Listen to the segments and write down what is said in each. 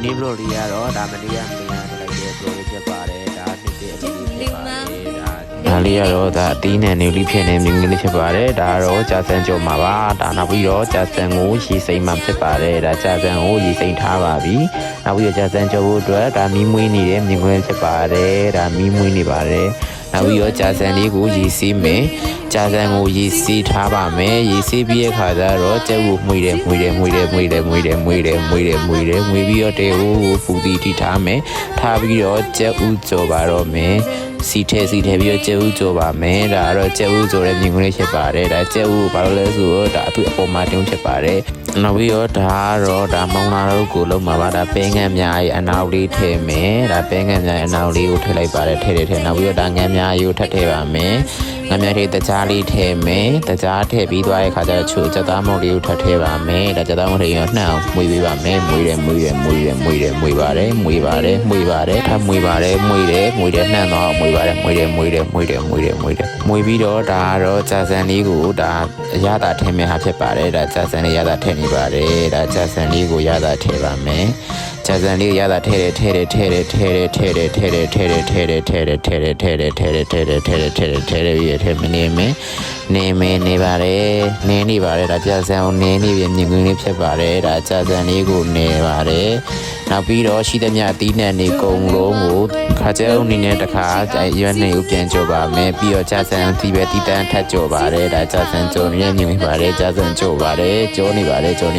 နေ့ဘလို့လေးရတော့ဒါမနေ့ကမနေ့ကလိုက်တဲ့ဘလို့လေးဖြစ်ပါတယ်ဒါနှစ်တဲ့အလေးဖြစ်ပါတယ်ဒါလေးရတော့ဒါအတီးနဲ့နေလေးဖြစ်နေမြင်းကလေးဖြစ်ပါတယ်ဒါတော့ကြာစံကြော်မှာပါဒါနောက်ပြီးတော့ကြာစံကိုရေစိမ့်မှဖြစ်ပါတယ်ဒါကြာစံကိုရေစိမ့်ထားပါပြီနောက်ပြီးတော့ကြာစံကြော်ဖို့အတွက်ဒါမီးမွေးနေတဲ့မြင်းကလေးဖြစ်ပါတယ်ဒါမီးမွေးနေပါတယ်နောက်ပြီးတော့ကြာစံလေးကိုရေစီးမယ်ကြာစံကိုရေစီးထားပါမယ်ရေစီးပြီးတဲ့ခါကျတော့ကျက်ကိုမှွေတယ်ပြီးတော့တဲကိုပူတီထိထားမယ်ထားပြီးတော့ကျက်ဥကြော်ပါတော့မယ်စီထဲပြီးတော့ကျက်ဥကြော်ပါမယ်ဒါကတော့ကျက်ဥကြော်တဲ့မြင်ကွင်းလေးဖြစ်ပါတယ်ဒါကျက်ဥဘာလို့လဲဆိုတော့ဒါအတူအပေါ်မှာတင်းဖြစ်ပါတယ်နောက်ပြီးတော့ဒါကတော့ဒါမောင်လာတို့ကိုလုံးမှာပါဒါပဲငန်းများရဲ့အနောက်လေးထည့်မယ်ဒါပဲငန်းများရဲ့အနောက်လေးကိုထည့်လိုက်ပါတယ်ထည့်နောက်ပြီးတော့ဒါငန်းများကိုထပ်ထည့်ပါမယ်ငန်းများထည့်တကြားလေးထည့်မယ်တကြားထည့်ပြီးသွားတဲ့ခါကျတော့ချို့ကြက်သားမုတ်လေးကိုထပ်ထည့်ပါမယ်ဒါကြက်သားမုတ်လေးကိုနှောက်မွေပေးပါမယ်မွေပါတယ်ထပ်မွေပါတယ်ထပ်မွေတယ်နှံ့တော့မွေပါတယ်နှံ့တော့မွေပြီးတော့ဒါကတော့ကြာစံလေးကိုဒါရတာထည့်မယ်ဟာဖြစ်ပါတယ်ဒါကြာစံလေးရတာထည့်နေပါတယ်ဒါကြာစံလေးကိုရတာထည့်ပါမယ်ကြာစံလေးရတာထည့်ပြီးထည့်နေပါတယ်ဒါကြာစံကိုနင်းနေပြီးမြင်ကွင်းလေးဖြစ်ပါတယ်ဒါကြာစံလေးကိုနေပါတယ်နောက်ပြီးတော့ရှိသမျှအသီးနှံနေကုံလုံးကိုခါကျုံနေနဲ့တခါရွက်နေကိုပြန်ကြော်ပါမယ်ပြီးတော့ကြာစံဒီပဲတီးတန်းထပ်ကြော်ပါတယ်ဒါကြာစံကြော်နေမြင်ပါတယ်ကြာစံကြော်ပါတယ်ကြောနေပါတယ်ကြောပြ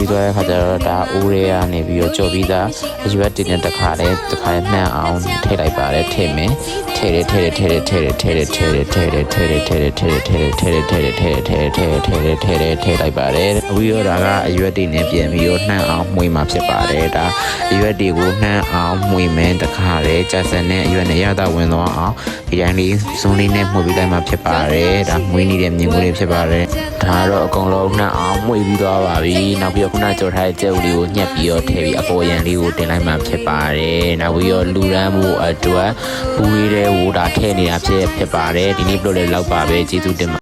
ီးသွားတဲ့ခါကျတော့ဒါဦးရဲကနေပြီးတော့ကြော်ပြီးသားအရွက်တင်တဲ့တခါနှံ့အောင်ထည့်လိုက်ပါတယ်ထည့်မယ်ထည့်လိုက်ပါတယ်ပြီးတော့ဒါကအရွက်တွေနဲ့ပြန်ပြီးတော့နှံ့အောင်မှွေမှာဖြစ်ပါတယ်ဒါအရွက်တွေကိုနှံ့အောင်မှွေမယ်တခါလေကြာစံနဲ့အရွက်နဲ့ရတာဝင်သွားအောင်ဒီတိုင်းလေးဇွန်လေးနဲ့မှွေပြီးလိုက်မှာဖြစ်ပါတယ်ဒါမှွေနေတဲ့မြင်ကွင်းလေးဖြစ်ပါတယ်ဒါကတော့အကုန်လုံးနှံ့အောင်မှွေပြီးသွားပါပြီနောက်ပြီးတော့ခုနကြော်ထားတဲ့ကြက်ဥလေးကိုညှက်ပြီးတော့ထည့်ပြီးအပေါ်ရန်လေးကိုတင်လိုက်မှာဖြစ်ပါတယ်နောက်ပြီးတော့လူရမ်းမှုအတွက်ပူရတဲ့ဝူတာထည့်နေတာဖြစ်ပါတယ်ဒီနေ့ဘလို့လဲလောက်ပါပဲကျေးဇူးတင်